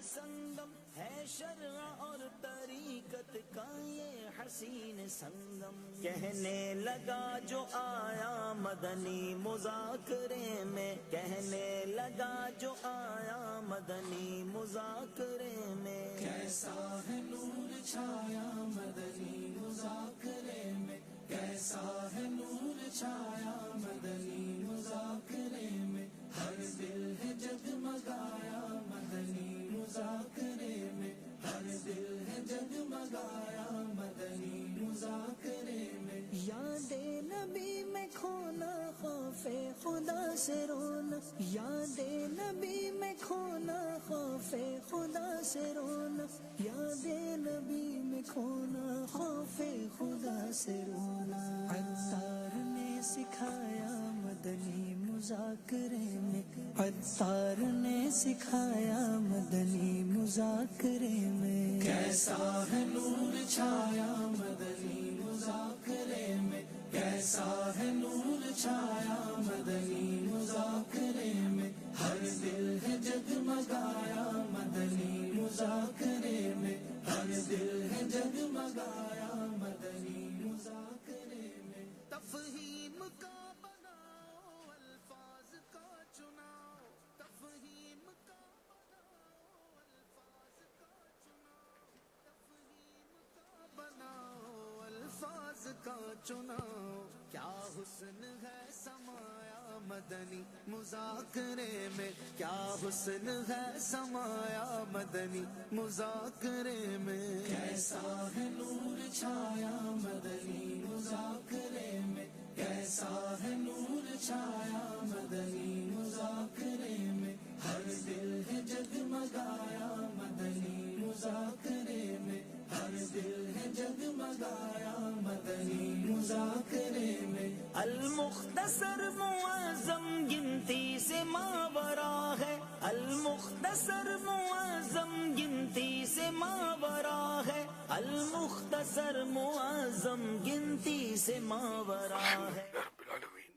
سنگم ہے شرع اور طریقت کا یہ حسین سنگم، کہنے لگا جو آیا مدنی مذاکرے میں، کہنے لگا جو آیا مدنی مذاکرے میں، کیسا ہے نور چھایا مدنی مذاکرے میں، کیسا ہے نور چھایا مدنی مذاکرے میں، ہر دل ہے جگمگایا مدنی مذاکرے میں، ہر دل ہے جگمگایا مدنی مذاکرے میں، یاد نبی میں کھونا خوف خدا سے رونا، یاد نبی میں کھونا خوف خدا سے رونا، یاد نبی میں کھونا خوف خدا سے رونا، عطار نے سکھایا مدنی مذاکرے میں، عطار نے سکھایا مدنی مذاکرے میں، کیسا ہے نور چھایا مدنی مذاکرے میں، کیسا ہے نور چھایا مدنی مذاکرے میں، ہر دل ہے جگمگایا مدنی مذاکرے میں، ہر دل ہے جگمگایا مدنی مذاکرے میں، تفہیم کا بناؤ الفاظ کا چناؤ، تفہیم کا بناؤ الفاظ کا چناؤ، تفہیم کا بناؤ الفاظ کا چناؤ، کیا حسن ہے سمایا مدنی مذاکرے میں، کیا حسن ہے سمایا مدنی مذاکرے میں، کیسا ہے نور چھایا مدنی مذاکرے میں، کیسا ہے نور چھایا مدنی مذاکرے میں، ہر دل ہے جگمگایا مدنی مذاکرے میں، ہر دل ہے جگمگایا مدنی مذاکرے میں، المختصر معظم گنتی سے ماورا ہے، المختصر معظم گنتی سے ماورا ہے، المختصر معظم گنتی سے ماورا ہے، رب العالمین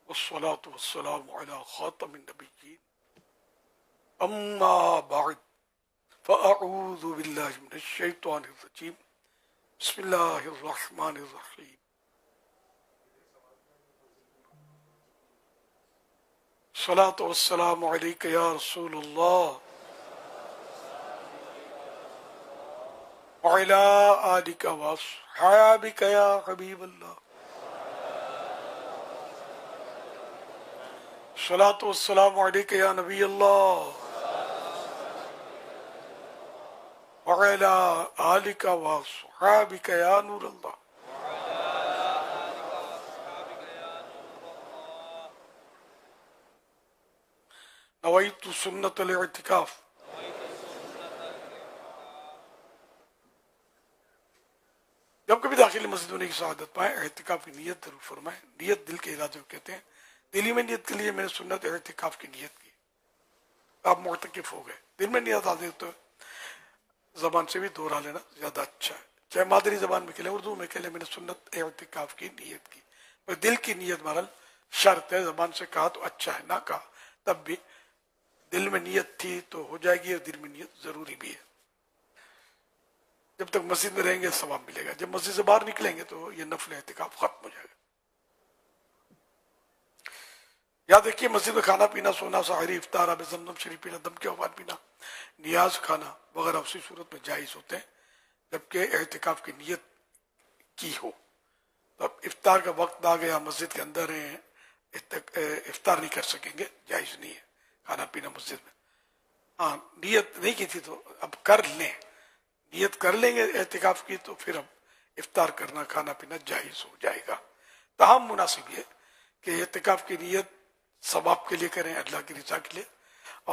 والصلاة والسلام على خاتم النبیین اما بعد فاعوذ باللہ من الشیطان الرجیم بسم اللہ الرحمن الرحیم الصلاة والسلام علیک یا رسول اللہ وعلی آلک واصحابک یا حبیب اللہ الصلاة والسلام علیک یا نبی اللہ وعلی آلک واصحابک یا نور اللہ نویت سنت الاعتکاف جب کبھی داخل مسجد ہونے کی سعادت پائیں اعتکاف کی نیت ضرور فرمائیں. نیت دل کے ارادے کو کہتے ہیں. دلی میں نیت کے لیے میں نے سنت اعتکاف کی نیت کی، آپ معتکف ہو گئے. دل میں نیت آ تو زبان سے بھی دوہرا لینا زیادہ اچھا ہے، چاہے مادری زبان میں کہلے اردو میں کہلے میں نے سنت اعتکاف کی نیت کی. پر دل کی نیت بہرحال شرط ہے، زبان سے کہا تو اچھا ہے، نہ کہا تب بھی دل میں نیت تھی تو ہو جائے گی، اور دل میں نیت ضروری بھی ہے. جب تک مسجد میں رہیں گے ثواب ملے گا، جب مسجد سے باہر نکلیں گے تو یہ نفل اعتکاف ختم ہو جائے گا. یاد رکھیے مسجد میں کھانا پینا، سونا، سحری، افطار، آب زمزم شریف پینا، دم کے اوقات پینا، نیاز کھانا وغیرہ اسی صورت میں جائز ہوتے ہیں جبکہ اعتکاف کی نیت کی ہو. تو اب افطار کا وقت آ گیا، مسجد کے اندر ہیں، افطار نہیں کر سکیں گے، جائز نہیں ہے کھانا پینا مسجد میں. ہاں نیت نہیں کی تھی تو اب کر لیں، نیت کر لیں گے اعتکاف کی تو پھر اب افطار کرنا کھانا پینا جائز ہو جائے گا. تاہم مناسب یہ کہ اعتکاف کی نیت ثواب کے لیے کریں، اللہ کی رضا کے لیے،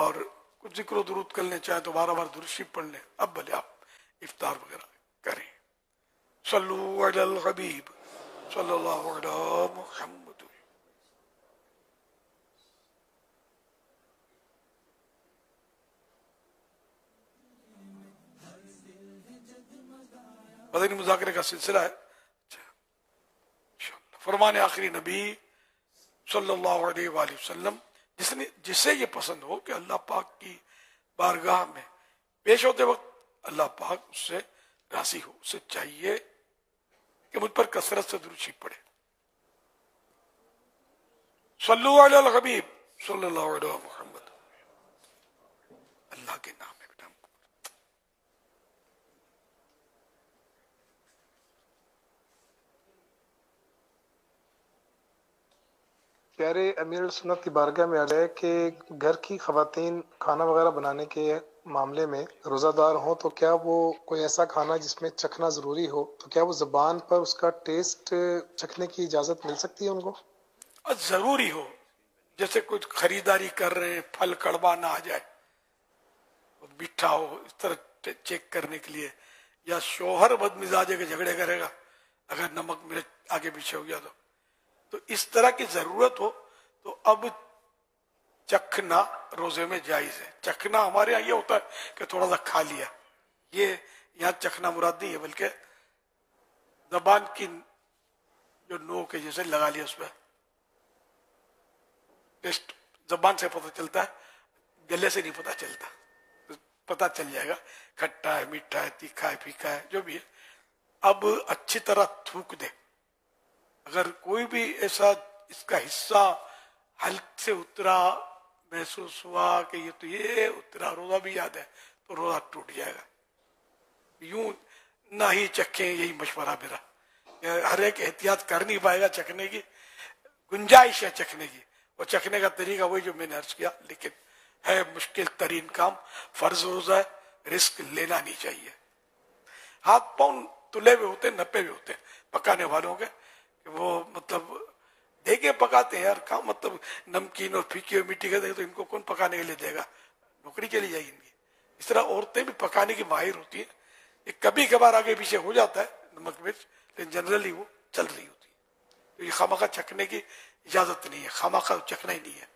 اور کچھ ذکر و درود کر لیں، چاہے تو بار بار درود شریف پڑھ لیں. اب بھلے آپ افطار وغیرہ کریں. صلو علی الحبیب صلی اللہ علی محمد. مدنی مذاکرے کا سلسلہ ہے. فرمان آخری نبی صلی اللہ علیہ وآلہ وسلم، جسے یہ پسند ہو کہ اللہ پاک کی بارگاہ میں پیش ہوتے وقت اللہ پاک اس سے راضی ہو. اسے چاہیے کہ مجھ پر کثرت سے درود شریف پڑھے. صلو علی الحبیب صلی اللہ علیہ محمد. اللہ کے نام ہے بیٹا. پیارے امیر السنت کی بارگاہ میں عرض ہے کہ گھر کی خواتین کھانا وغیرہ بنانے کے معاملے میں روزہ دار ہوں تو کیا وہ کوئی ایسا کھانا جس میں چکھنا ضروری ہو تو کیا وہ زبان پر اس کا ٹیسٹ چکھنے کی اجازت مل سکتی ہے ان کو؟ اور ضروری ہو، جیسے کچھ خریداری کر رہے ہیں، پھل کڑوا نہ آ جائے، میٹھا ہو، اس طرح چیک کرنے کے لیے. یا شوہر بد مزاج ہے کہ جھگڑے کرے گا اگر نمک مرچ آگے پیچھے ہو گیا تو اس طرح کی ضرورت ہو تو اب چکھنا روزے میں جائز ہے. چکھنا ہمارے یہاں یہ ہوتا ہے کہ تھوڑا سا کھا لیا، یہ یہاں چکھنا مراد نہیں ہے، بلکہ زبان کی جو نوک ہے جیسے لگا لیا اس پہ ٹیسٹ زبان سے پتہ چلتا ہے، گلے سے نہیں پتہ چلتا. پتہ چل جائے گا کھٹا ہے، میٹھا ہے، تیکھا ہے، پھیکا ہے، جو بھی ہے. اب اچھی طرح تھوک دے. اگر کوئی بھی ایسا اس کا حصہ حلق سے اترا محسوس ہوا کہ یہ اترا، روزہ بھی یاد ہے، تو روزہ ٹوٹ جائے گا. یوں نہ ہی چکھیں، یہی مشورہ میرا. ہر ایک احتیاط کر نہیں پائے گا، چکھنے کی گنجائش ہے چکھنے کی، اور چکھنے کا طریقہ وہی جو میں نے عرض کیا، لیکن ہے مشکل ترین کام. فرض روزہ ہے، رزق لینا نہیں چاہیے. ہاتھ پاؤں تلے ہوئے ہوتے ہیں، نپے ہوئے ہوتے ہیں پکانے والوں کے، کہ وہ مطلب دیکھے پکاتے ہیں یار. کام مطلب نمکین اور پھیکی اور میٹھی کا دے تو ان کو کون پکانے کے لیے دے گا؟ نوکری کے لیے جائے ان کی. اس طرح عورتیں بھی پکانے کی ماہر ہوتی ہیں. یہ کبھی کبھار آگے پیچھے ہو جاتا ہے نمک مرچ، لیکن جنرلی وہ چل رہی ہوتی ہے. تو یہ خامخواہ چکھنے کی اجازت نہیں ہے، خامخواہ چکھنا ہی نہیں ہے.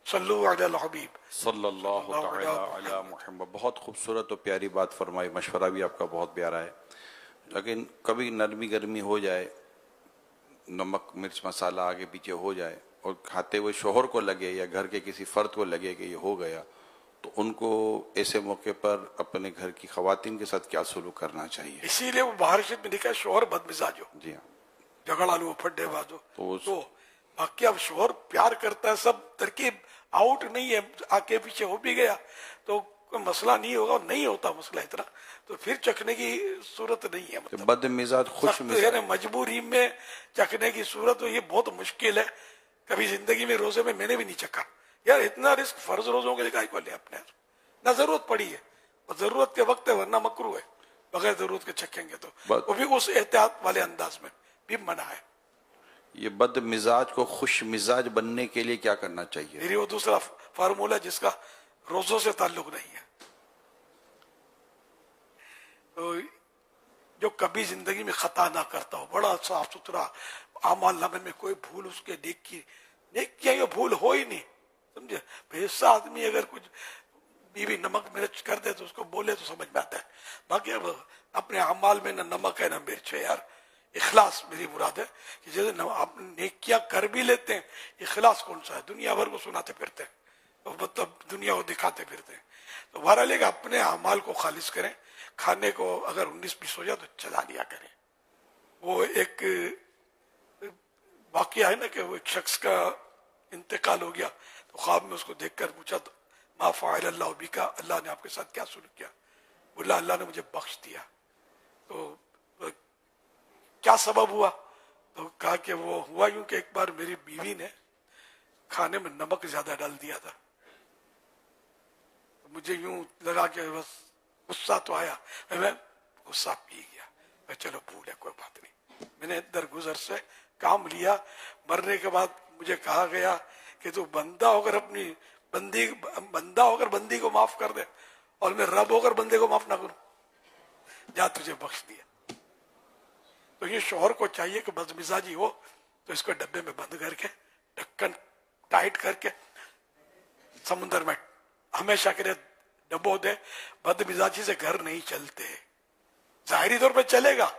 صلو علی الحبیب صلی اللہ تعالی علی محمد. بہت خوبصورت اور پیاری بات فرمائی، مشورہ بھی آپ کا بہت پیارا ہے. لیکن کبھی نرمی گرمی ہو جائے، نمک مرچ مسالہ آگے پیچھے ہو جائے اور کھاتے ہوئے شوہر کو لگے یا گھر کے کسی فرد کو لگے کہ یہ ہو گیا، تو ان کو ایسے موقع پر اپنے گھر کی خواتین کے ساتھ کیا سلوک کرنا چاہیے؟ اسی لیے وہ باہر شد میں لکھا ہے شوہر بد مزاج ہو، جی ہاں. جھگڑا لو، پھڈے باز ہو. تو تو باقی اب شوہر پیار کرتا ہے، سب ترکیب آؤٹ نہیں ہے، آگے پیچھے ہو بھی گیا تو کوئی مسئلہ نہیں ہوگا، اور نہیں ہوتا مسئلہ اتنا، تو پھر چکھنے کی صورت نہیں ہے. مطلب بد مزاج خوش سخت مزاج، یعنی مجبوری میں چکھنے کی صورت، یہ بہت مشکل ہے. کبھی زندگی میں روزے میں نے بھی نہیں چکھا یار. اتنا رزق فرض روزوں کے لئے کو لے اپنے نہ ضرورت پڑی ہے، اور ضرورت کے وقت ہے، ورنہ مکروہ ہے. بغیر ضرورت کے چکھیں گے تو وہ بھی اس احتیاط والے انداز میں بھی منع ہے. یہ بد مزاج کو خوش مزاج بننے کے لیے کیا کرنا چاہیے؟ میری وہ دوسرا فارمولہ جس کا روزوں سے تعلق نہیں ہے. تو جو کبھی زندگی میں خطا نہ کرتا ہو، بڑا صاف ستھرا اعمال نامے میں کوئی بھول اس کے نیک کیا یہ بھول ہو ہی نہیں، سمجھے. ایسا آدمی اگر کچھ بیوی نمک مرچ کر دے تو اس کو بولے تو سمجھ میں آتا ہے. باقی اب اپنے اعمال میں نہ نمک ہے نہ مرچ ہے. یار اخلاص میری مراد ہے کہ جیسے آپ نیکیاں کر بھی لیتے ہیں، اخلاص کون سا ہے؟ دنیا بھر کو سناتے پھرتے ہیں، مطلب دنیا کو دکھاتے پھرتے ہیں. تو بہرحال کہ اپنے اعمال کو خالص کریں. کھانے کو اگر 19-20 ہو جائے تو چلا لیا کریں. وہ ایک واقعہ ہے نا کہ وہ ایک شخص کا انتقال ہو گیا تو خواب میں اس کو دیکھ کر پوچھا تو ما فعل اللہ بکا، اللہ نے آپ کے ساتھ کیا سلوک کیا؟ بولا اللہ نے مجھے بخش دیا. تو کیا سبب ہوا؟ تو کہا کہ وہ ہوا یوں کہ ایک بار میری بیوی نے کھانے میں نمک زیادہ ڈال دیا تھا. مجھے یوں لگا کہ بس غصہ تو آیا، میں غصہ پی گیا. میں چلو بھول ہے، کوئی بات نہیں. میں نے درگزر سے کام لیا. مرنے کے بعد مجھے کہا گیا کہ تو بندہ ہو کر اپنی بندی کو معاف کر دے، اور میں رب ہو کر بندے کو معاف نہ کروں. جا تجھے بخش دیا. تو یہ شوہر کو چاہیے کہ بد مزاجی ہو تو اس کو ڈبے میں بند کر کے ڈھکن ٹائٹ کر کے سمندر میں ہمیشہ کے لیے ڈبو دے. بد مزاجی سے گھر نہیں چلتے. ظاہری طور پہ چلے گا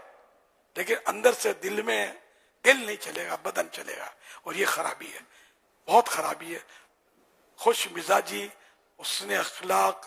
لیکن اندر سے دل نہیں چلے گا، بدن چلے گا، اور یہ خرابی ہے، بہت خرابی ہے. خوش مزاجی، حسن اخلاق،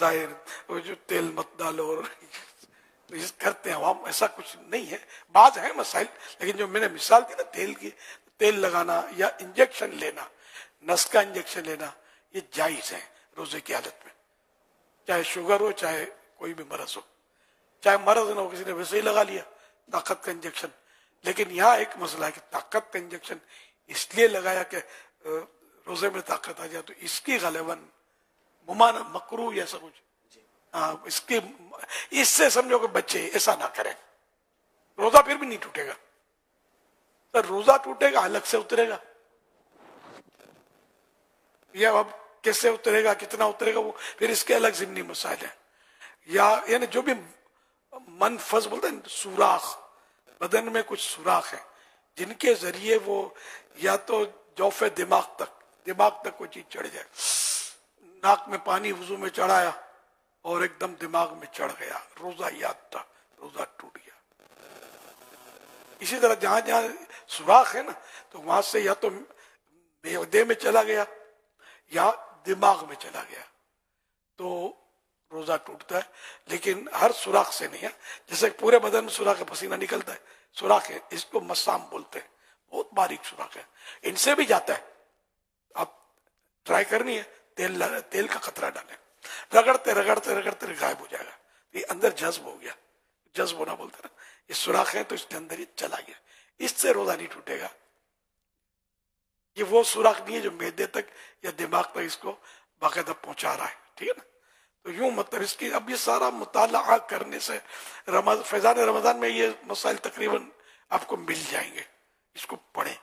ظاہر وہ جو تیل مت ڈالو اور کرتے ہیں عوام، ایسا کچھ نہیں ہے. بعض ہیں مسائل، لیکن جو میں نے مثال دی نا تیل کی، تیل لگانا یا انجیکشن لینا، نس کا انجیکشن لینا، یہ جائز ہے روزے کی حالت میں، چاہے شوگر ہو چاہے کوئی بھی مرض ہو، چاہے مرض نہ ہو کسی نے ویسے ہی لگا لیا طاقت کا انجیکشن. لیکن یہاں ایک مسئلہ ہے کہ طاقت کا انجیکشن اس لیے لگایا کہ روزے میں طاقت آ جائے، تو اس کی غالباً ممانع مکروہ ایسا کچھ، ہاں اس سے سمجھو کہ بچے ایسا نہ کریں. روزہ پھر بھی نہیں ٹوٹے گا، سر روزہ ٹوٹے گا الگ سے اترے گا، یا اب کیسے اترے گا کتنا اترے گا وہ پھر اس کے الگ ضمنی مسائل ہیں. یا یعنی جو بھی منفذ بولتے ہیں سوراخ، بدن میں کچھ سوراخ ہیں جن کے ذریعے وہ یا تو جوف دماغ تک کوئی چیز چڑھ جائے، ناک میں پانی وضو میں چڑھایا اور ایک دم دماغ میں چڑھ گیا، روزہ یاد تھا، روزہ ٹوٹ گیا. اسی طرح جہاں جہاں سوراخ ہے نا تو وہاں سے یا تو معدے میں چلا گیا یا دماغ میں چلا گیا تو روزہ ٹوٹتا ہے. لیکن ہر سوراخ سے نہیں ہے، جیسے پورے بدن میں سوراخ پسینہ نکلتا ہے، سوراخ ہے، اس کو مسام بولتے ہیں، بہت باریک سوراخ ہے، ان سے بھی جاتا ہے. آپ ٹرائی کرنی ہے، تیل کا قطرہ ڈالیں، رگڑتے رگڑتے رگڑتے غائب ہو جائے گا. یہ اندر جذب ہو گیا، جذب ہونا بولتے ہیں نا، یہ سوراخ ہے تو اس کے اندر یہ چلا گیا، اس سے روزہ نہیں ٹوٹے گا. یہ وہ سوراخ نہیں ہے جو معدے تک یا دماغ تک اس کو باقاعدہ پہنچا رہا ہے، ٹھیک ہے نا. تو یوں مطلب اس کی اب یہ سارا مطالعہ کرنے سے فیضان رمضان میں یہ مسائل تقریباً آپ کو مل جائیں گے. اس کو پڑھیں،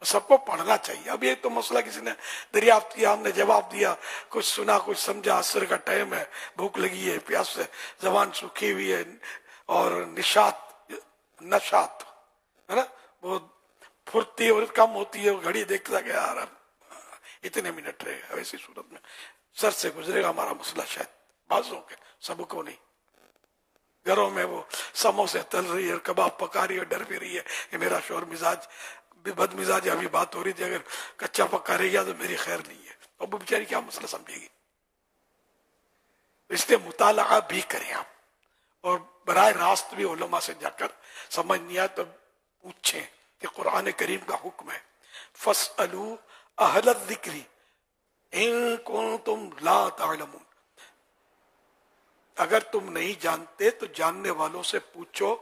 سب کو پڑھنا چاہیے. اب یہ تو مسئلہ کسی نے دریافت کیا، ہم نے جواب دیا، کچھ سنا کچھ سمجھا، عصر کا ٹائم ہے، بھوک لگی ہے، پیاس سے زبان سوکھی ہوئی ہے اور نشاط ہے نا، وہ پھرتی اور کم ہوتی ہے، وہ گھڑی دیکھتا کہ یار اتنے منٹ رہے گا. ایسی صورت میں سر سے گزرے گا ہمارا مسئلہ، شاید بعضوں کے، سب کو نہیں. گھروں میں وہ سموسے تل رہی ہے اور کباب پکا رہی ہے، ڈر بھی رہی ہے کہ میرا شوہر مزاج بد مزاج، ابھی بات ہو رہی تھی اگر کچا پکا رہی ہے تو میری خیر نہیں ہے. اب وہ بیچاری کیا مسئلہ سمجھے گی؟ اس لیے مطالعہ بھی کریں آپ، اور براہ راست بھی علماء سے جا کر سمجھ نہیں آئے تو پوچھیں کہ قرآن کریم کا حکم ہے فَاسْأَلُوا أَهْلَ الذِّكْرِ إِن كُنتُمْ لَا تَعْلَمُونَ. اگر تم نہیں جانتے تو جاننے والوں سے پوچھو.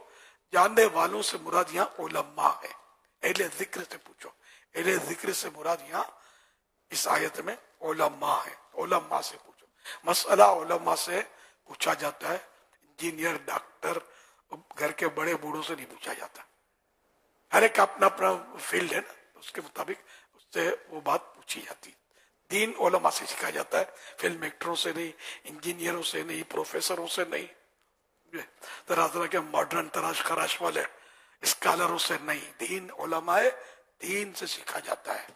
جاننے والوں سے مراد یہاں علماء ہے، اہل ذکر سے پوچھو. اہل ذکر سے مراد یہاں اس آیت میں علماء ہے، علماء سے پوچھو. مسئلہ علماء سے پوچھا جاتا ہے، انجینئر، ڈاکٹر، گھر کے بڑے بوڑھوں سے نہیں پوچھا جاتا. ہر ایک اپنا اپنا فیلڈ ہے نا، اس کے مطابق اس سے وہ بات پوچھی جاتی. دین علماء سے سکھا جاتا ہے، فلم ایکٹروں سے نہیں، انجینئروں سے نہیں، پروفیسروں سے نہیں، طرح طرح کے ماڈرن تراش خراش والے اسکالروں سے نہیں. دین علماء دین سے سیکھا جاتا ہے.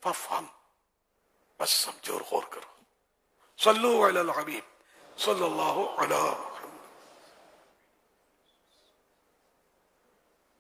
ففہم، بس سمجھو اور غور کرو. صلو علی الحبیب صلی اللہ علیہ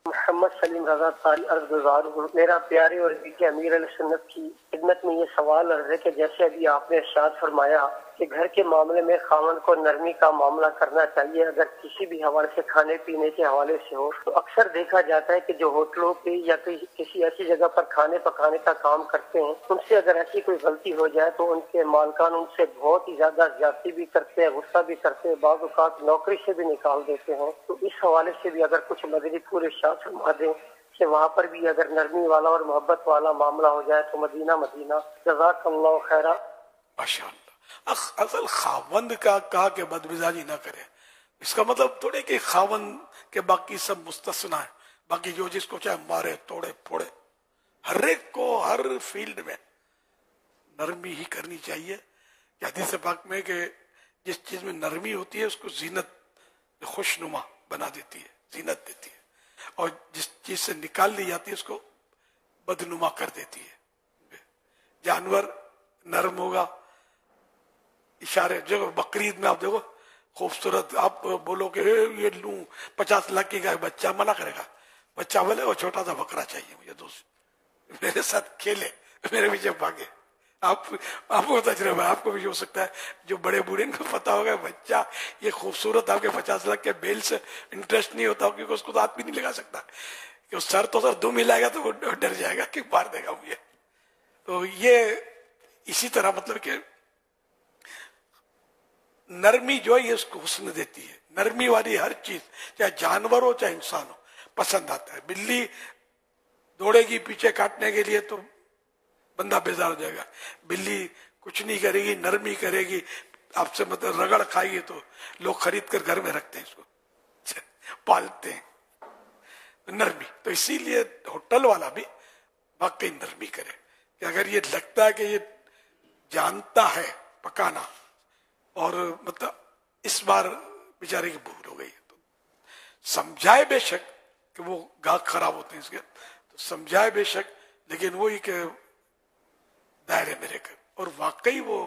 محمد سلیم رضا تعالی عرض گزار ہوں. میرا پیارے اور عزیز امیر علیہ سنت کی خدمت میں یہ سوال عرض ہے کہ جیسے ابھی آپ نے ارشاد فرمایا کہ گھر کے معاملے میں خاوند کو نرمی کا معاملہ کرنا چاہیے اگر کسی بھی حوالے سے، کھانے پینے کے حوالے سے ہو، تو اکثر دیکھا جاتا ہے کہ جو ہوٹلوں پہ یا کسی ایسی جگہ پر کھانے پکانے کا کام کرتے ہیں، ان سے اگر ایسی کوئی غلطی ہو جائے تو ان کے مالکان ان سے بہت ہی زیادہ زیادتی بھی کرتے ہیں، غصہ بھی کرتے ہیں، بعض اوقات نوکری سے بھی نکال دیتے ہیں. تو اس حوالے سے بھی اگر کچھ مدنی پورے ارشاد فرما دیں کہ وہاں پر بھی اگر نرمی والا اور محبت والا معاملہ ہو جائے تو مدینہ مدینہ. جزاک اللہ خیرہ. ماشاء اللہ. اصل خاوند کا کہا کہ بدمزاجی نہ کرے، اس کا مطلب تھوڑے کہ خاوند کے باقی سب مستثنا ہے، باقی جو جس کو چاہے مارے توڑے پھوڑے. ہر ایک کو ہر فیلڈ میں نرمی ہی کرنی چاہیے. کہ حدیث پاک میں کہ جس چیز میں نرمی ہوتی ہے اس کو زینت، خوشنما بنا دیتی ہے، زینت دیتی ہے، اور جس چیز سے نکال لی جاتی ہے اس کو بدنما کر دیتی ہے. جانور نرم ہوگا، اشارے جو بقرعید میں آپ دیکھو خوبصورت، آپ بولو کہ یہ لوں 50 لاکھ کی گائے، بچہ منع کرے گا. بچہ بولے وہ چھوٹا سا بکرا چاہیے مجھے، دوست میرے ساتھ کھیلے، میرے پیچھے بھاگے. آپ کو تجربہ آپ کو بھی ہو سکتا ہے, جو بڑے بوڑھے ان کو پتا ہوگا بچہ یہ خوبصورت آپ کے 50 لاکھ کے بیل سے انٹرسٹ نہیں ہوتا, کیونکہ اس کو تو ہاتھ بھی نہیں لگا سکتا, کہ سر تو سر دم ہلائے گا تو وہ ڈر جائے گا کہ مار دے گا مجھے. تو یہ اسی طرح مطلب کہ نرمی جو ہے یہ اس کو حسن دیتی ہے. نرمی والی ہر چیز چاہے جانور ہو چاہے انسان ہو پسند آتا ہے. بلی دوڑے گی پیچھے کاٹنے کے لیے تو بندہ بیزار ہو جائے گا, بلی کچھ نہیں کرے گی, نرمی کرے گی, آپ سے مطلب رگڑ کھائے گی تو لوگ خرید کر گھر میں رکھتے ہیں, اس کو پالتے ہیں. نرمی تو اسی لیے ہوٹل والا بھی واقعی نرمی کرے, کہ اگر یہ لگتا ہے کہ یہ جانتا ہے پکانا اور مطلب اس بار بیچارے کی بھول ہو گئی تو سمجھائے بے شک کہ وہ گاہک خراب ہوتے ہیں اس کے, تو سمجھائے بے شک, لیکن وہی کہ دائرے میں رہ کر. اور واقعی وہ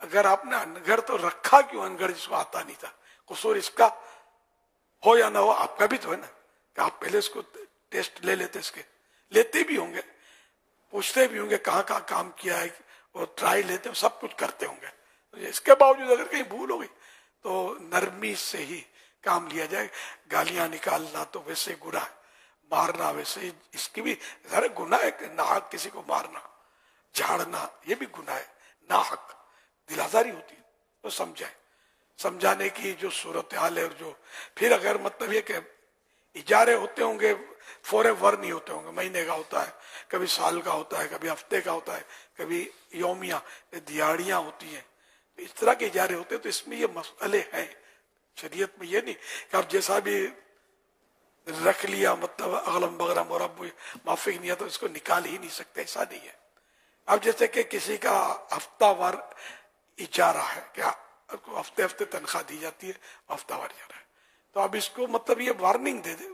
اگر آپ نے انگڑ تو رکھا کیوں, انگڑ جس کو آتا نہیں تھا, قصور اس کا ہو یا نہ ہو آپ کا بھی تو ہے نا, کہ آپ پہلے اس کو ٹیسٹ لے لیتے, اس کے لیتے بھی ہوں گے, پوچھتے بھی ہوں گے کہاں کہاں کام کیا ہے, اور ٹرائی لیتے ہیں, سب کچھ کرتے ہوں گے. اس کے باوجود اگر کہیں بھول ہو گئی تو نرمی سے ہی کام لیا جائے. گالیاں نکالنا تو ویسے گناہ ہے, مارنا ویسے اس کی بھی ذرا گناہ ہے, کہ ناحق کسی کو مارنا جھاڑنا یہ بھی گناہ ہے, ناحق دل آزاری ہوتی ہے. تو سمجھانے کی جو صورتحال ہے, اور جو پھر اگر مطلب یہ کہ اجارے ہوتے ہوں گے فور ایور نہیں ہوتے ہوں گے, مہینے کا ہوتا ہے, کبھی سال کا ہوتا ہے, کبھی ہفتے کا ہوتا ہے, کبھی یومیہ دیہاڑیاں ہوتی ہیں, اس طرح کے اجارے ہوتے ہیں. تو اس میں یہ مسئلے ہیں شریعت میں, یہ نہیں کہ آپ جیسا بھی رکھ لیا مطلب اغلم بغرم اور اب موافق نہیں ہے تو اس کو نکال ہی نہیں سکتے, ایسا نہیں ہے. اب جیسے کہ کسی کا ہفتہ وار اجارہ ہے, کیا ہفتے ہفتے تنخواہ دی جاتی ہے, ہفتہ وار اجارہ ہے, تو اب اس کو مطلب یہ وارننگ دے دے,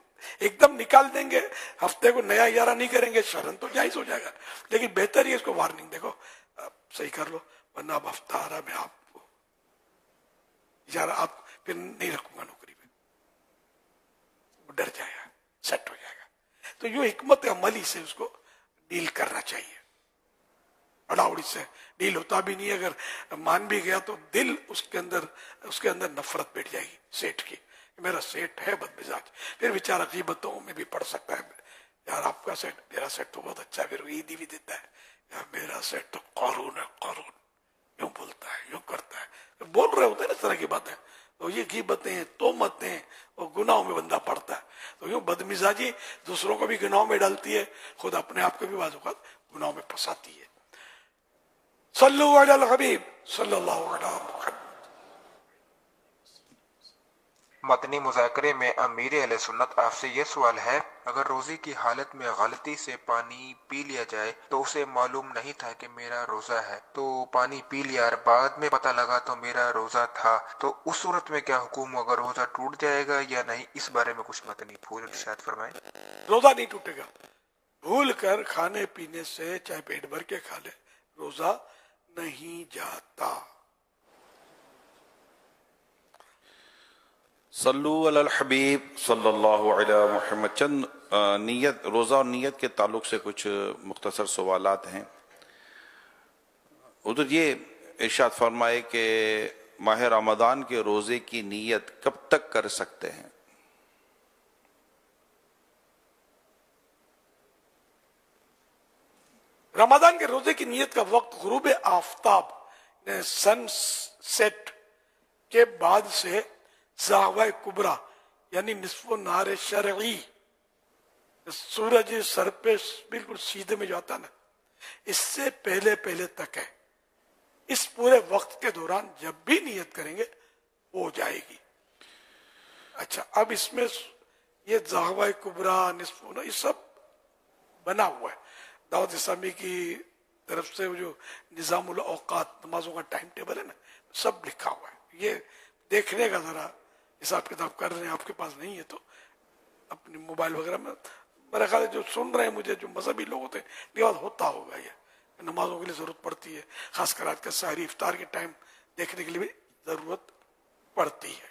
ایک دم نکال دیں گے, ہفتے کو نیا اجارہ نہیں کریں گے, شرن تو جائز ہو جائے گا, لیکن بہتر یہ اس کو وارننگ, دیکھو صحیح کر لو ورنہ اب ہفتہ آ رہا میں آپ کو اجارہ آپ پھر نہیں رکھوں گا نوکری پہ, وہ ڈر جائے گا, سیٹ ہو جائے گا. تو یہ حکمت عملی سے اس کو ڈیل کرنا چاہیے. اڑاوڑی سے ڈیل ہوتا بھی نہیں, اگر مان بھی گیا تو دل اس کے اندر نفرت بیٹھ جائے گی سیٹ کی, میرا سیٹ ہے بد مزاج, پھر بیچارہ غیبتوں میں بھی پڑ سکتا ہے, یار آپ کا سیٹ, میرا سیٹ تو بہت اچھا ہے, پھر عیدی بھی دیتا ہے, یار میرا سیٹ تو قارون ہے, قارون یوں بولتا ہے, یوں کرتا ہے, بول رہے ہوتے ہیں نا اس طرح کی باتیں. تو یہ غیبتیں تہمتیں اور گناہوں میں بندہ پڑتا ہے. تو یوں بد مزاجی دوسروں کو بھی گناہوں میں ڈالتی ہے, خود اپنے آپ کو بھی بعض اوقات گناہوں میں پھنساتی ہے. صلو علی الحبیب صلی اللہ علیہ وسلم. متنی مذاکرے میں امیر اہل سنت آپ سے یہ سوال ہے, اگر روزے کی حالت میں غلطی سے پانی پی لیا جائے تو اسے معلوم نہیں تھا کہ میرا روزہ ہے, تو پانی پی لیا اور بعد میں پتہ لگا تو میرا روزہ تھا, تو اس صورت میں کیا حکم ہوگا, روزہ ٹوٹ جائے گا یا نہیں, اس بارے میں کچھ متنی پھول ارشاد فرمائیں. روزہ نہیں ٹوٹے گا, بھول کر کھانے پینے سے چاہے پیٹ بھر کے کھا لے روزہ نہیں جاتا. صلو علی الحبیب صلی اللہ علیہ محمد. چند نیت, روزہ اور نیت کے تعلق سے کچھ مختصر سوالات ہیں. حضور یہ ارشاد فرمائے کہ ماہ رمضان کے روزے کی نیت کب تک کر سکتے ہیں؟ رمضان کے روزے کی نیت کا وقت غروب آفتاب سن سیٹ کے بعد سے زاویہ کبریٰ یعنی نصف النہار شرعی, سورج سر پہ بالکل سیدھے میں جو آتا نا, اس سے پہلے تک ہے. اس پورے وقت کے دوران جب بھی نیت کریں گے ہو جائے گی. اچھا, اب اس میں یہ زاویہ کبریٰ نصف النہار یہ سب بنا ہوا ہے. دعوت اسلامی کی طرف سے جو نظام الاوقات نمازوں کا ٹائم ٹیبل ہے نا, سب لکھا ہوا ہے. یہ دیکھنے کا ذرا حساب کتاب کر رہے ہیں, آپ کے پاس نہیں ہے تو اپنے موبائل وغیرہ میں, میرا خیال ہے جو سن رہے ہیں مجھے, جو مذہبی لوگ ہوتے ہیں لحاظ ہوتا ہوگا, یہ نمازوں کے لیے ضرورت پڑتی ہے, خاص کر آج کا سحری افطار کے ٹائم دیکھنے کے لیے بھی ضرورت پڑتی ہے.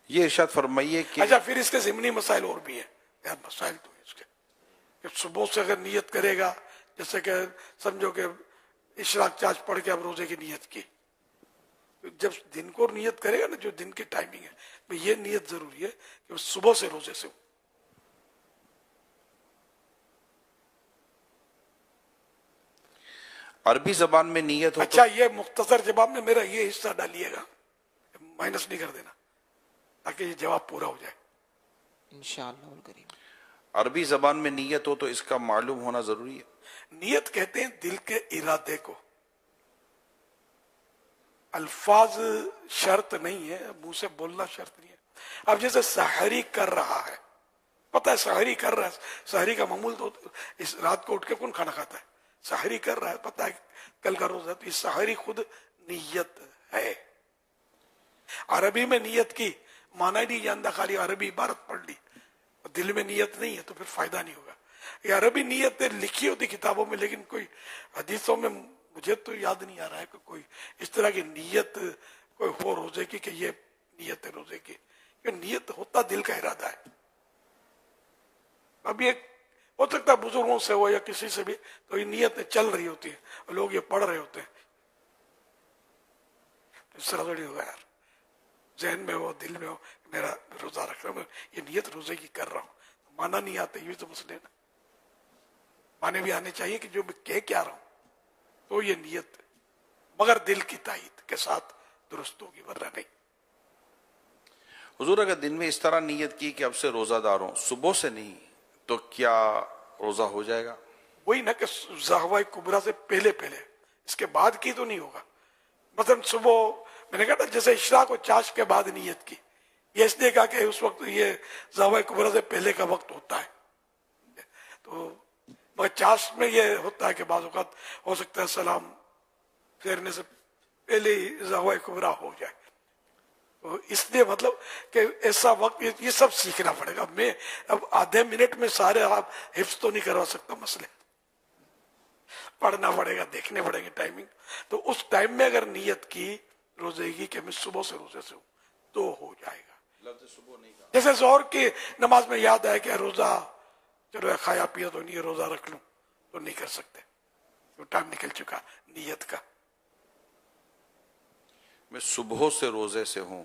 یہ ارشاد فرمائیے کہ اچھا, پھر اس کے ضمنی مسائل اور بھی ہیں. یار مسائل تو اس کے کہ صبح سے اگر نیت کرے گا جیسے کہ سمجھو کہ اشراق چاش پڑھ کے اب روزے کی نیت کی، جب دن کو نیت کرے گا نا، جو دن کی ٹائمنگ ہے، یہ نیت ضروری ہے کہ صبح سے روزے سے ہو۔ عربی زبان میں نیت ہو تو اچھا، یہ مختصر جواب میں میرا یہ حصہ ڈالیے گا، مائنس نہیں کر دینا، تاکہ یہ جواب پورا ہو جائے۔ انشاءاللہ الکریم۔ عربی زبان میں نیت ہو تو اس کا معلوم ہونا ضروری ہے۔ نیت کہتے ہیں دل کے ارادے کو، الفاظ شرط نہیں ہے، منہ سے بولنا شرط نہیں ہے۔ اب جیسے سحری کر رہا ہے، پتہ ہے سحری کر رہا ہے، سحری کا معمول تو اس رات کو اٹھ کے کون کھانا کھاتا ہے؟ سحری کر رہا ہے، پتہ ہے کل کا روزہ ہے، تو یہ سحری خود نیت ہے۔ عربی میں نیت کی معنی نہیں جانتا، خالی عربی عبارت پڑھ لی، دل میں نیت نہیں ہے تو پھر فائدہ نہیں ہوگا۔ یہ عربی نیت لکھی ہوتی کتابوں میں، لیکن کوئی حدیثوں میں مجھے تو یاد نہیں آ رہا ہے کہ کوئی اس طرح کی نیت کوئی ہو روزے کی کہ یہ نیت ہے روزے کی۔ یہ نیت ہوتا دل کا ارادہ ہے۔ اب یہ ہو سکتا ہے بزرگوں سے ہو یا کسی سے بھی، تو یہ نیت چل رہی ہوتی ہے، لوگ یہ پڑھ رہے ہوتے ہیں، اس طرح تھوڑی ہوگا یار، ذہن میں ہو دل میں ہو میرا روزہ رکھ رہا ہوں، یہ نیت روزے کی کر رہا ہوں، مانا نہیں آتے، یہ تو مسئلے نا، مانے بھی آنے چاہیے کہ جو میں کہہ کیا رہا ہوں تو یہ نیت، مگر دل کی تائید کے ساتھ درست ہوگی، ورنہ نہیں۔ حضور اگر دن میں اس طرح نیت کی کہ اب سے روزہ دار ہوں، صبح سے نہیں، تو کیا روزہ ہو جائے گا؟ وہی نا کہ زہوہ کبریٰ سے پہلے اس کے بعد کی تو نہیں ہوگا۔ مثلا صبح میں نے کہا تھا جیسے اشراق و چاش کے بعد نیت کی، یہ اس لیے کہا کہ اس وقت یہ زہوہ کبریٰ سے پہلے کا وقت ہوتا ہے، تو مگر چاش میں یہ ہوتا ہے کہ بعض اوقات ہو سکتا ہے سلام پھیرنے سے پہلے ہی زہوہ کبریٰ ہو جائے، تو اس لیے مطلب کہ ایسا وقت یہ سب سیکھنا پڑے گا۔ میں اب آدھے منٹ میں سارے آپ حفظ تو نہیں کروا سکتا، مسئلے پڑھنا پڑے گا، دیکھنے پڑیں گے ٹائمنگ، تو اس ٹائم میں اگر نیت کی روزے کی کہ میں صبح سے روزے سے ہوں تو ہو جائے گا۔ جیسے ظہر کی نماز میں یاد آئے کہ روزہ چلو کھایا پیا تو نہیں، روزہ رکھ لوں، تو نہیں کر سکتے، تو ٹائم نکل چکا نیت کا۔ میں صبح سے روزے سے ہوں،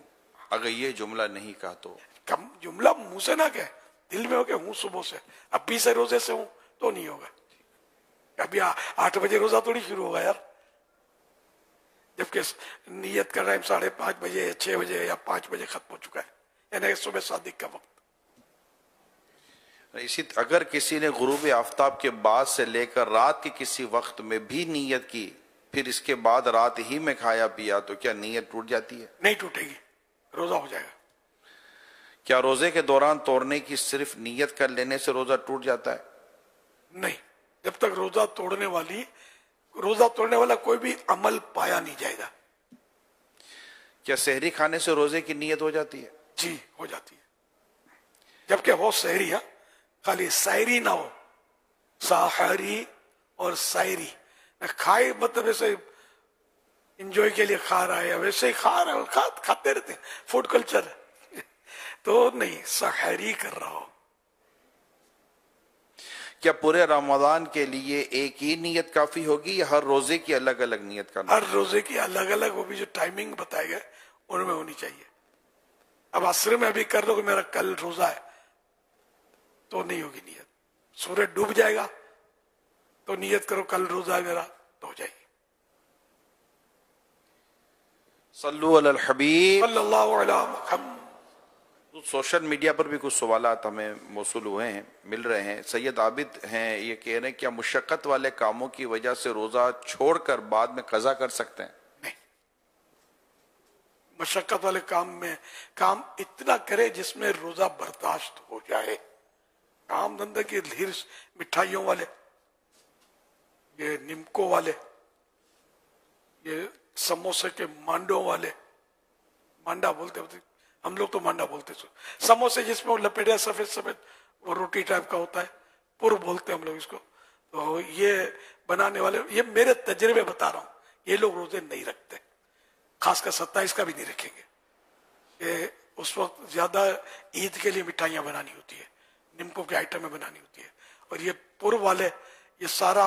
اگر یہ جملہ نہیں کہا تو کم جملہ منہ سے نہ کہے، دل میں ہو کہ ہوں صبح سے، اب بھی سے روزے سے ہوں تو نہیں ہوگا۔ ابھی 8 بجے روزہ تھوڑی شروع ہوگا یار، جبکہ نیت کا ٹائم 5:30 بجے یا 6 بجے یا 5 بجے ختم ہو چکا ہے، یعنی صبح صادق کا وقت۔ اسی اگر کسی نے غروب آفتاب کے بعد سے لے کر رات کے کسی وقت میں بھی نیت کی، پھر اس کے بعد رات ہی میں کھایا پیا، تو کیا نیت ٹوٹ جاتی ہے؟ نہیں ٹوٹے گی، روزہ ہو جائے گا۔ کیا روزے کے دوران توڑنے کی صرف نیت کر لینے سے روزہ ٹوٹ جاتا ہے؟ نہیں، جب تک روزہ توڑنے والا کوئی بھی عمل پایا نہیں جائے گا۔ کیا سحری کھانے سے روزے کی نیت ہو جاتی ہے؟ جی ہو جاتی ہے، جبکہ ہو سحری، ہاں خالی سائری نہ ہو، ساحری اور سائری کھائے مطلب ایسے انجوائے کے لیے کھا رہا ہے یا ویسے ہی کھا رہا ہے، کھاتے رہتے ہیں، فوڈ کلچر ہے، تو نہیں، سحری کر رہا ہو۔ کیا پورے رمضان کے لیے ایک ہی نیت کافی ہوگی یا ہر روزے کی الگ الگ نیت کرنا؟ ہر روزے کی الگ الگ، وہ بھی جو ٹائمنگ بتائے گئے ان میں ہونی چاہیے۔ اب عصر میں ابھی کر لو کہ میرا کل روزہ ہے تو نہیں ہوگی نیت، سورج ڈوب جائے گا تو نیت کرو کل روزہ ہے میرا تو ہو جائے گی۔ صلو علی الحبیب صلی اللہ علیہ محمد۔ سوشل میڈیا پر بھی کچھ سوالات ہمیں موصول ہوئے ہیں، مل رہے ہیں۔ سید عابد ہیں، یہ کہہ رہے ہیں کیا مشقت والے کاموں کی وجہ سے روزہ چھوڑ کر بعد میں قضا کر سکتے ہیں؟ نہیں، مشقت والے کام اتنا کرے جس میں روزہ برداشت ہو جائے۔ کام دھندے کی ہرس، مٹھائیوں والے، یہ نمکوں والے، یہ سموسے کے مانڈوں والے، مانڈا بولتے ہوتے ہم لوگ تو مانڈا بولتے، سموسے جس میں وہ لپیٹا سفید سفید وہ روٹی ٹائپ کا ہوتا ہے، پور بولتے ہم لوگ اس کو، تو یہ بنانے والے، یہ میرے تجربے بتا رہا ہوں، یہ لوگ روزے نہیں رکھتے، خاص کر 27 کا بھی نہیں رکھیں گے۔ یہ اس وقت زیادہ عید کے لیے مٹھائیاں بنانی ہوتی ہے، نمکوں کے آئٹمیں بنانی ہوتی ہے، اور یہ پور والے یہ سارا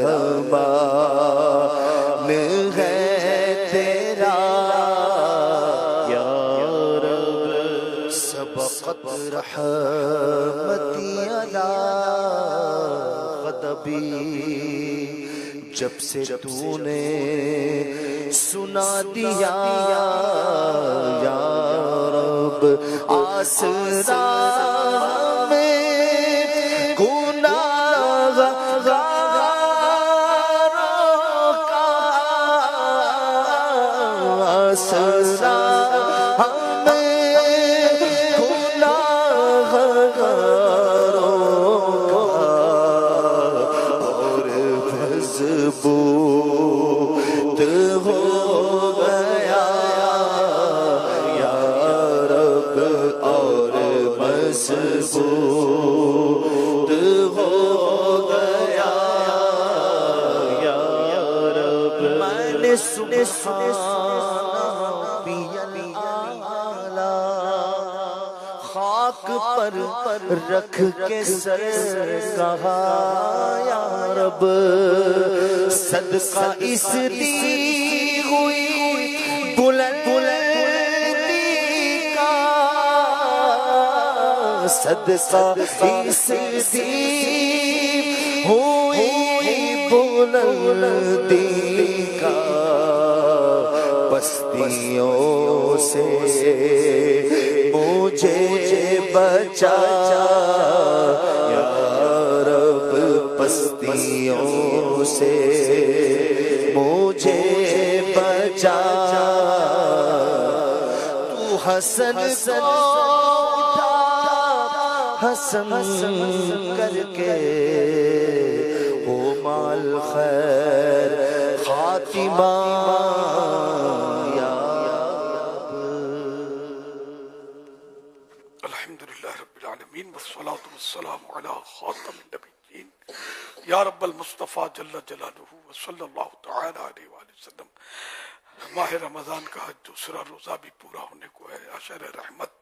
رحمان ہے تیرا یا رب سبقت رحمتی علی غضبی جب سے تو نے سنا دیا یا رب آسرا میں گناہ گاروں کا آسرا ہمیں گناہ گاروں کا اور مضبوط ہو گیا یا رب اور مضبوط ہو گیا یا رب میں نے سبحان ربی الاعلی خاک پر رکھ کے سر کہا یا رب صدقہ اس دی ہوئی بلندی کا صدقہ اس دی ہوئی بلندی کا پستیوں سے مجھے بچا یا رب پستیوں سے مجھے بچا تو حسن کو اٹھا حسن کر کے ہو مال خیر خاتمہ یا الحمدللہ رب العالمین والصلاة والسلام علی خاتم النبیین یا رب المصطفیٰ جل جلالہ وصلی اللہ تعالی علیہ وآلہ وسلم۔ ماہ رمضان کا دوسرا روزہ بھی پورا ہونے کو ہے، عشر رحمت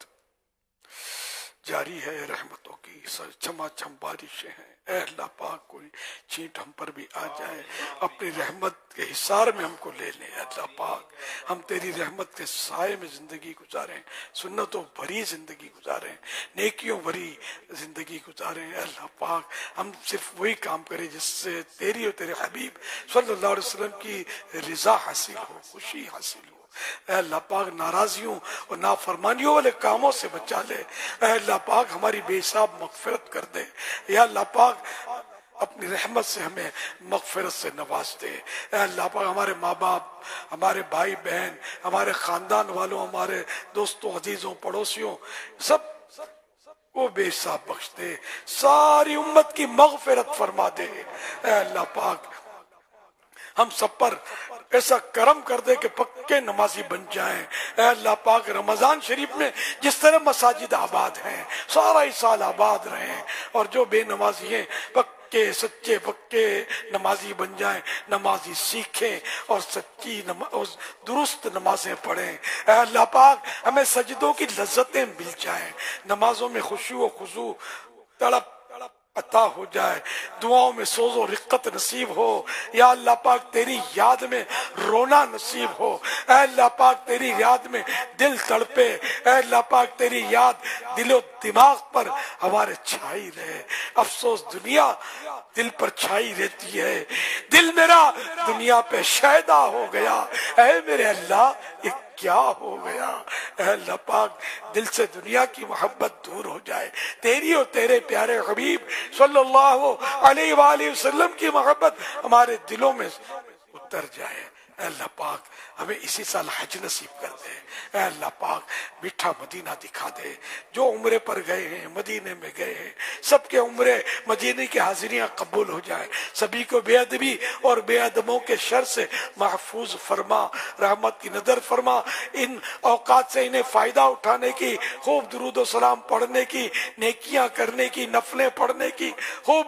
جاری ہے، رحمتوں کی چھما چھم بارشیں ہیں۔ اے اللہ پاک کوئی چھینٹ ہم پر بھی آ جائے، اپنی رحمت کے حصار میں ہم کو لے لیں۔ اللہ پاک ہم تیری رحمت کے سائے میں زندگی گزاریں، سنتوں بھری زندگی گزاریں، نیکیوں بھری زندگی گزاریں۔ اے اللہ پاک ہم صرف وہی کام کریں جس سے تیری اور تیرے حبیب صلی اللہ علیہ وسلم کی رضا حاصل ہو، خوشی حاصل ہو۔ اے اللہ پاک ناراضیوں اور نافرمانیوں والے کاموں سے بچا لے۔ اے اللہ پاک ہماری بے حساب مغفرت کر دے۔ یا اللہ پاک اپنی رحمت سے ہمیں مغفرت سے نواز دے۔ اے اللہ پاک ہمارے ماں باپ، ہمارے بھائی بہن، ہمارے خاندان والوں، ہمارے دوستوں، عزیزوں، پڑوسیوں سب وہ بے حساب بخش دے، ساری امت کی مغفرت فرما دے۔ اے اللہ پاک ہم سب پر ایسا کرم کر دے کہ پکے نمازی بن جائیں۔ اے اللہ پاک رمضان شریف میں جس طرح مساجد آباد ہیں سارا ہی سال آباد رہیں، اور جو بے نمازی ہیں پکے سچے پکے نمازی بن جائیں، نمازی سیکھیں اور سچی درست نمازیں پڑھیں۔ اے اللہ پاک ہمیں سجدوں کی لذتیں مل جائیں، نمازوں میں خشوع و خضوع تڑپ عطا ہو جائے، دعاؤں میں سوز و رقت نصیب ہو۔ یا اللہ پاک تیری یاد میں رونا نصیب ہو۔ اے اللہ پاک تیری یاد میں دل تڑپے۔ اے اللہ پاک تیری یاد دل و دماغ پر ہمارے چھائی رہے۔ افسوس دنیا دل پر چھائی رہتی ہے، دل میرا دنیا پہ شیدا ہو گیا۔ اے میرے اللہ یہ کیا ہو گیا؟ اے اللہ پاک دل سے دنیا کی محبت دور ہو جائے، تیری اور تیرے پیارے حبیب صلی اللہ علیہ وآلہ وسلم کی محبت ہمارے دلوں میں اتر جائے۔ اے اللہ پاک ہمیں اسی سال حج نصیب کر دے۔ اے اللہ پاک میٹھا مدینہ دکھا دے۔ جو عمرے پر گئے ہیں، مدینے میں گئے ہیں، سب کے عمرے مدینے کی حاضریاں قبول ہو جائے، سبھی کو بے ادبی اور بے ادبوں کے شر سے محفوظ فرما، رحمت کی نظر فرما۔ ان اوقات سے انہیں فائدہ اٹھانے کی، خوب درود و سلام پڑھنے کی، نیکیاں کرنے کی، نفلیں پڑھنے کی، خوب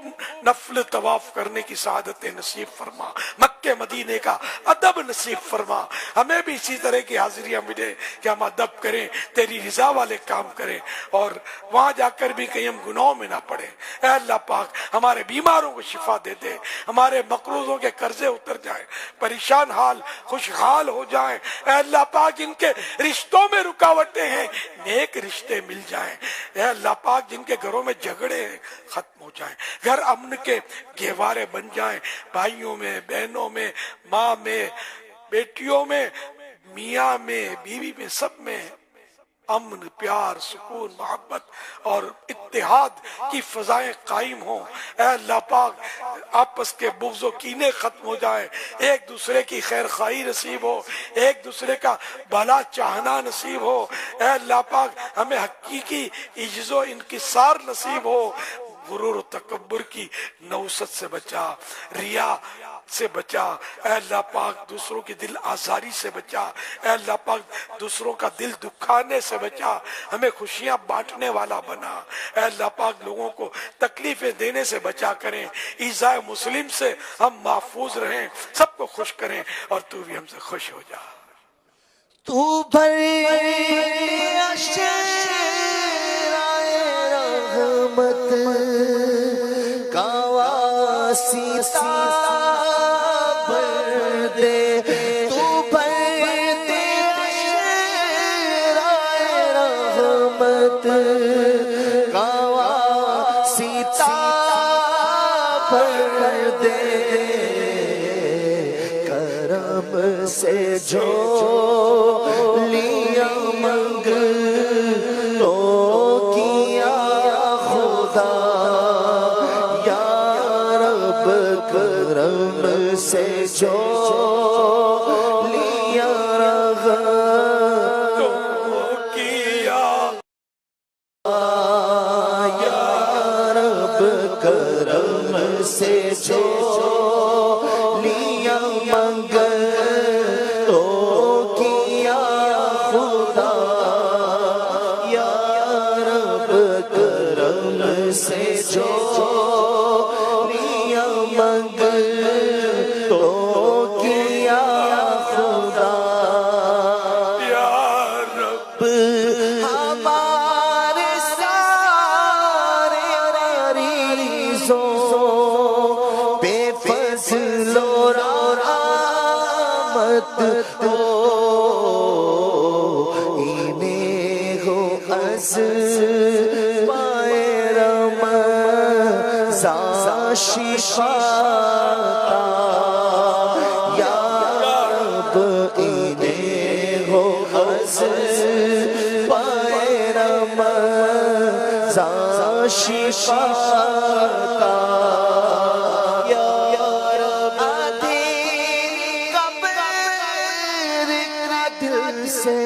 نفل طواف کرنے کی سعادت نصیب فرما۔ مکہ مدینے کا ادب نصیب فرما. ہمیں بھی اسی طرح کی حاضریاں ملے کہ ہم ادب کریں, تیری رضا والے کام کریں, اور وہاں جا کر بھی کہیں ہم گناہوں میں نہ پڑیں. اے اللہ پاک ہمارے بیماروں کو شفا دے دے, ہمارے مقروضوں کے قرضے اتر جائیں, پریشان حال خوشحال ہو جائیں. اے اللہ پاک جن کے رشتوں میں رکاوٹیں ہیں نیک رشتے مل جائیں. اے اللہ پاک جن کے گھروں میں جھگڑے ہیں ختم ہو جائیں, گھر امن کے گہوارے بن جائیں, بھائیوں میں, بہنوں میں, ماں میں, بیٹیوں میں, میاں میں, بیوی میں, سب میں امن, پیار, سکون, محبت اور اتحاد کی فضائیں قائم ہوں. اے اللہ پاک آپس کے بغض و کینے ختم ہو جائے, ایک دوسرے کی خیر خواہی نصیب ہو, ایک دوسرے کا بھلا چاہنا نصیب ہو. اے اللہ پاک ہمیں حقیقی عجز و انکسار نصیب ہو, غرور و تکبر کی نوست سے بچا, ریا سے بچا. اے اللہ پاک دوسروں کی دل آزاری سے بچا. اے اللہ پاک دوسروں کا دل دکھانے سے بچا, ہمیں خوشیاں بانٹنے والا بنا. اے اللہ پاک لوگوں کو تکلیفیں دینے سے بچا کریں, ایذائے مسلم سے ہم محفوظ رہیں, سب کو خوش کریں, اور تو بھی ہم سے خوش ہو جا. تو بھرے رحمت کا واسطہ بھر دے, تو بھر دے رحمت کا واسطہ بھر دے, کرم سے جو لیا منگ تو کیا خدا, یا رب کرم سے جو لیا رغم تو کیا, یا رب کرم سے جو لیا منگ تو کیا خدا, یا رب کرم سے جو لیا منگ تو کیا خدا. یا رب ہمارے سارے مریضوں پہ فضل و رحمت ہو, انہیں ہو از پائے رمضان شفا عطا, یا رب انہیں ہو از پائے رمضان شفا عطا, یا رب آدھی قبر کا دل سے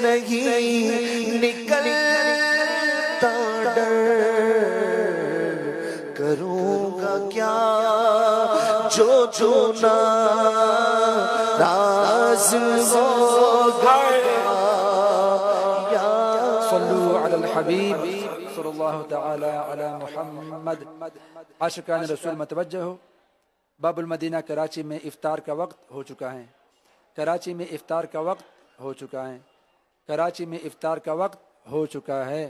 نہیں نکلتا ڈر, کروں گا کیا جو چنا راز ہوگا. صلوا علی الحبیب صلی اللہ تعالی علی محمد. عاشقان رسول متوجہ ہو, باب المدینہ کراچی میں افطار کا وقت ہو چکا ہے. کراچی میں افطار کا وقت ہو چکا ہے. کراچی میں افطار کا وقت ہو چکا ہے.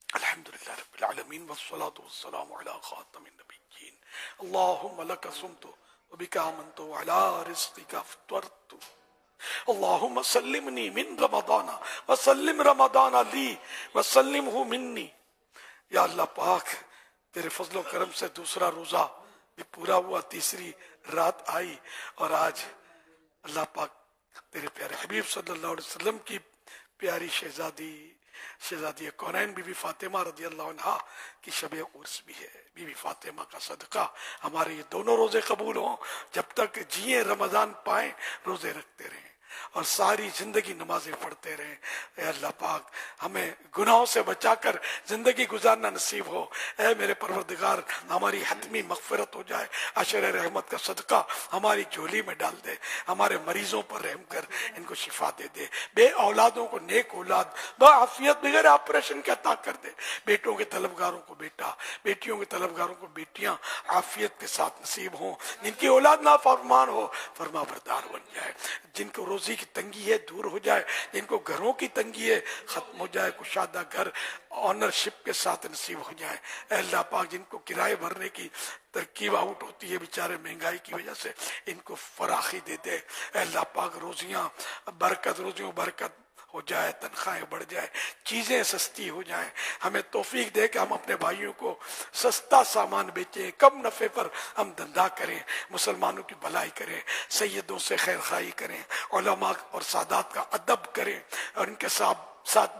الحمدللہ رب العالمین والصلاة والسلام علی خاتم النبیین. اللہم لک صمت وبک آمنت وعلی رزقک افطرت. اللہم سلمنی من رمضان وسلم رمضان لی وسلمہ منی. یا اللہ پاک تیرے فضل و کرم سے دوسرا روزہ بھی پورا ہوا, تیسری رات آئی, اور آج اللہ پاک تیرے پیارے حبیب صلی اللہ علیہ وسلم کی پیاری شہزادی کونین بی بی فاطمہ رضی اللہ عنہا کی شب عرس بھی ہے. بی بی فاطمہ کا صدقہ ہمارے یہ دونوں روزے قبول ہوں, جب تک جیئیں رمضان پائیں روزے رکھتے رہیں. اور ساری زندگی نمازیں پڑھتے رہیں. اے اللہ پاک ہمیں گناہوں سے بچا کر زندگی گزارنا نصیب ہو. اے میرے پروردگار ہماری حتمی مغفرت ہو جائے. عشر رحمت کا صدقہ ہماری جھولی میں ڈال دے. ہمارے مریضوں پر رحم کر ان کو شفا دے دے. بے اولادوں کو نیک اولاد بعافیت بغیر آپریشن کے عطا کر دے. بیٹوں کے طلبگاروں کو بیٹا, بیٹیوں کے طلبگاروں کو بیٹیاں عافیت کے ساتھ نصیب ہوں. جن کی اولاد نافرمان ہو فرما بردار بن جائے. جن کو روزی کی تنگی ہے دور ہو جائے. جن کو گھروں کی تنگی ہے ختم ہو جائے. کشادہ گھر آنرشپ کے ساتھ نصیب ہو جائے. اے اللہ پاک جن کو کرائے بھرنے کی ترکیب آؤٹ ہوتی ہے بیچارے مہنگائی کی وجہ سے, ان کو فراخی دے دے. اے اللہ پاک روزیاں برکت, روزیوں برکت ہو جائے, تنخواہیں بڑھ جائے, چیزیں سستی ہو جائیں. ہمیں توفیق دے کہ ہم اپنے بھائیوں کو سستا سامان بیچیں, کم نفع پر ہم دھندا کریں, مسلمانوں کی بھلائی کریں, سیدوں سے خیر خواہی کریں, علماء اور سادات کا ادب کریں اور ان کے ساتھ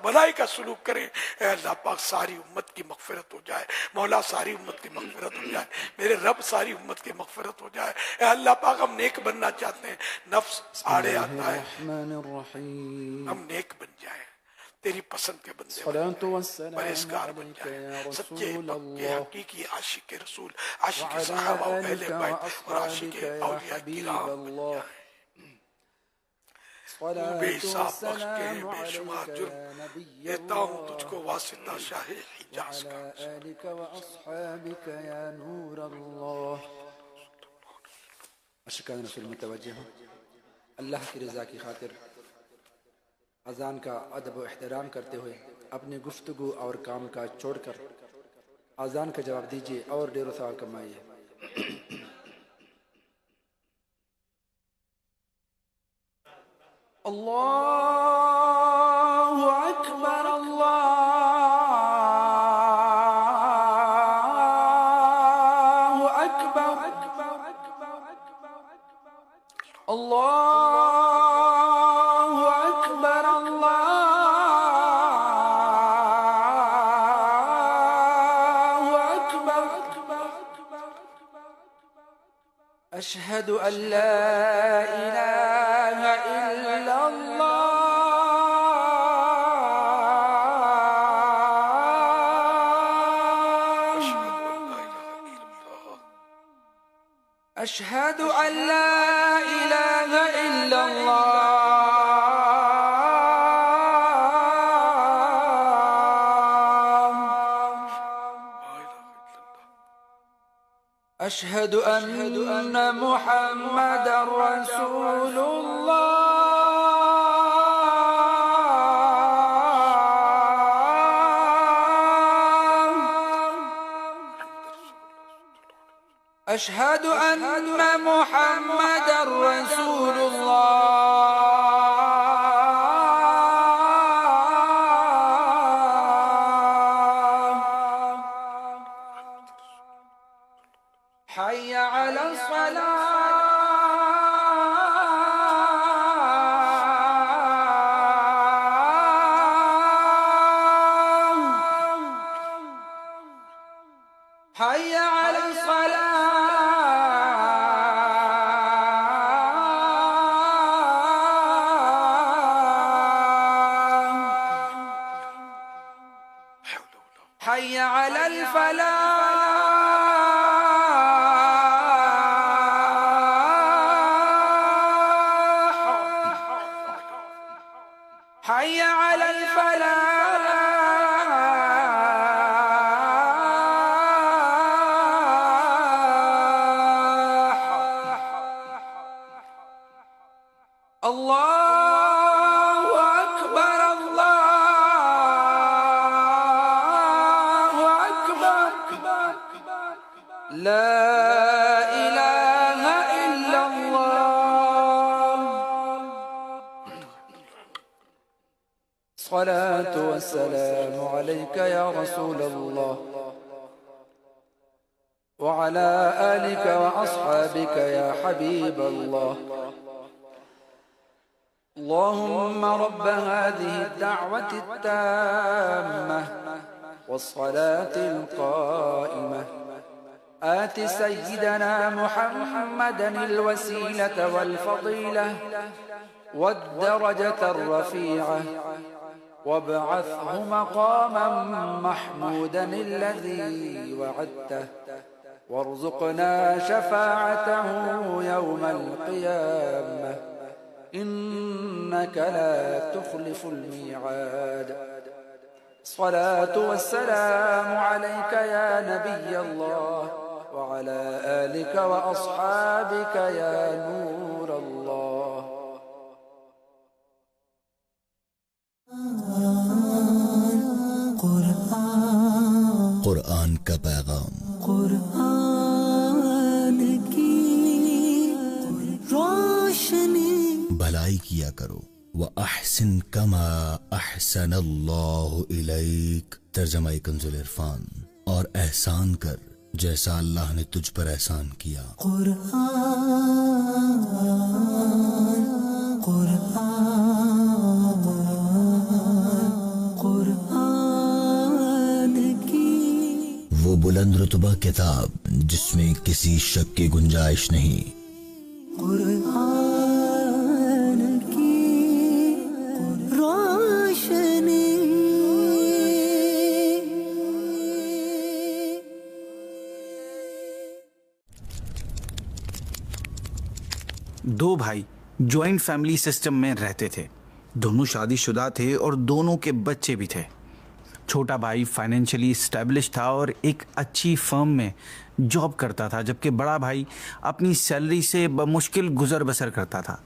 بھلائی کا سلوک کریں. اے اللہ پاک ساری امت کی مغفرت ہو جائے. مولا ساری امت کی مغفرت ہو جائے. میرے رب ساری امت کی مغفرت ہو جائے. اے اللہ پاک ہم نیک بننا چاہتے ہیں, نفس آڑے آتا ہے, ہم نیک بن جائیں, تیری پسند کے بندے پرہیزگار بن جائیں, سچے پکے حقیقی عاشق رسول, عاشق صحابہ و اہل بیت اور عاشق اولیاء کرام بن جائیں. تو بے حساب بخش کے ہیں بے شمار جرم, دیتا ہوں تجھ کو واسطہ شاہ حجاز کا. عاشقان رسول متوجہ ہوں, اللہ کی رضا کی خاطر اذان کا ادب و احترام کرتے ہوئے اپنی گفتگو اور کام کاج چھوڑ کر اذان کا جواب دیجیے اور ڈیر و ثواب کمائیے. اللہ اکبر, اللہ اکبر, اللہ اکبر, اللہ اکبر. اشہد ان لا الہ الا اللہ, اشہد ان لا الہ الا اللہ, اشہد ان محمد رسول اللہ, اشہد ان محمد رسول اللہ. حي على الصلاة, حي على الصلاة, حي على الفلاح, حي على الفلاح, الله أكبر, الله أكبر, لا إله إلا الله. الصلاة والسلام عليك يا رسول الله وعلى آلك وأصحابك يا حبيب الله. اللهم رب هذه الدعوة التامة والصلاة القائمة آت سيدنا محمدا الوسيلة والفضيلة والدرجة الرفيعة وابعثه مقاما محمودا الذي وعدته وارزقنا شفاعته يوم القيامة إنك لا تخلف الميعاد. الصلاة والسلام عليك يا نبي الله وعلى آلك وأصحابك يا نور الله. قرآن کا پیغام، قرآن کی روشنی، بھلائی کیا کرو. وَأَحْسِن كَمَا أَحْسَنَ اللَّهُ إِلَيْكَ، ترجمہ کنز العرفان. اور احسان کر جیسا اللہ نے تجھ پر احسان کیا. قرآن کی وہ بلند رتبہ کتاب جس میں کسی شک کی گنجائش نہیں. قرآن کی روشنی. دو بھائی جوائنٹ فیملی سسٹم میں رہتے تھے. دونوں شادی شدہ تھے اور دونوں کے بچے بھی تھے. چھوٹا بھائی فائنینشلی اسٹیبلش تھا اور ایک اچھی فرم میں جاب کرتا تھا، جبکہ بڑا بھائی اپنی سیلری سے بمشکل گزر بسر کرتا تھا.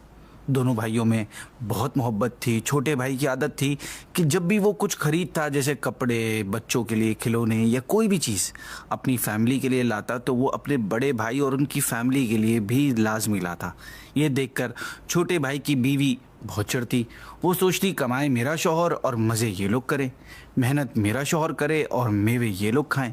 دونوں بھائیوں میں بہت محبت تھی. چھوٹے بھائی کی عادت تھی کہ جب بھی وہ کچھ خریدتا، جیسے کپڑے، بچوں کے لیے کھلونے یا کوئی بھی چیز اپنی فیملی کے لیے لاتا، تو وہ اپنے بڑے بھائی اور ان کی فیملی کے لیے بھی لازمی لاتا. یہ دیکھ کر چھوٹے بھائی کی بیوی بہت چڑھتی. وہ سوچتی کمائے میرا شوہر اور مزے یہ لوگ کریں، محنت میرا شوہر کرے اور میوے یہ لوگ کھائیں.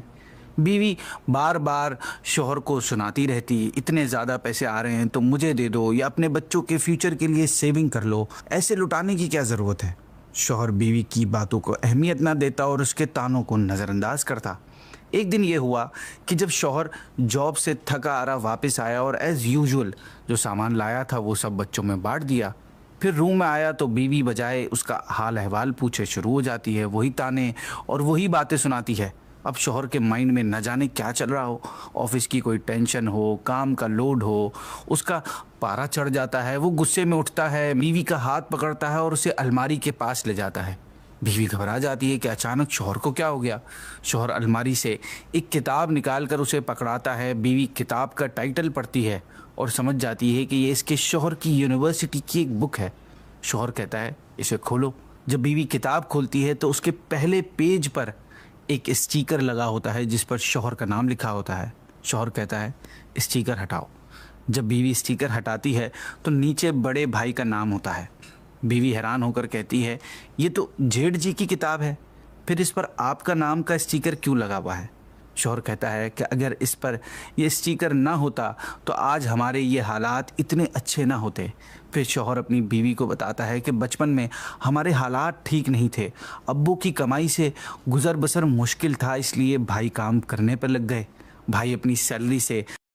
بیوی بار بار شوہر کو سناتی رہتی، اتنے زیادہ پیسے آ رہے ہیں تو مجھے دے دو، یا اپنے بچوں کے فیوچر کے لیے سیونگ کر لو، ایسے لٹانے کی کیا ضرورت ہے. شوہر بیوی کی باتوں کو اہمیت نہ دیتا اور اس کے تانوں کو نظر انداز کرتا. ایک دن یہ ہوا کہ جب شوہر جاب سے تھکا آرا واپس آیا اور ایز یوزول جو سامان لایا تھا وہ سب بچوں میں بانٹ دیا. پھر روم میں آیا تو بیوی بجائے اس کا حال احوال پوچھے شروع ہو جاتی ہے، وہی تانے اور وہی باتیں سناتی ہے. اب شوہر کے مائنڈ میں نہ جانے کیا چل رہا ہو، آفس کی کوئی ٹینشن ہو، کام کا لوڈ ہو، اس کا پارا چڑھ جاتا ہے. وہ غصے میں اٹھتا ہے، بیوی کا ہاتھ پکڑتا ہے اور اسے الماری کے پاس لے جاتا ہے. بیوی گھبرا جاتی ہے کہ اچانک شوہر کو کیا ہو گیا. شوہر الماری سے ایک کتاب نکال کر اسے پکڑاتا ہے. بیوی کتاب کا ٹائٹل پڑھتی ہے اور سمجھ جاتی ہے کہ یہ اس کے شوہر کی یونیورسٹی کی ایک بک ہے. شوہر کہتا ہے اسے کھولو. جب بیوی کتاب کھولتی ہے تو اس کے پہلے پیج پر ایک اسٹیکر لگا ہوتا ہے جس پر شوہر کا نام لکھا ہوتا ہے. شوہر کہتا ہے اسٹیکر ہٹاؤ. جب بیوی اسٹیکر ہٹاتی ہے تو نیچے بڑے بھائی کا نام ہوتا ہے. بیوی حیران ہو کر کہتی ہے یہ تو جیٹھ جی کی کتاب ہے، پھر اس پر آپ کا نام کا اسٹیکر کیوں لگا ہوا ہے. شوہر کہتا ہے کہ اگر اس پر یہ اسٹیکر نہ ہوتا تو آج ہمارے یہ حالات اتنے اچھے نہ ہوتے. پھر شوہر اپنی بیوی کو بتاتا ہے کہ بچپن میں ہمارے حالات ٹھیک نہیں تھے، ابو کی کمائی سے گزر بسر مشکل تھا، اس لیے بھائی کام کرنے پر لگ گئے. بھائی اپنی سیلری سے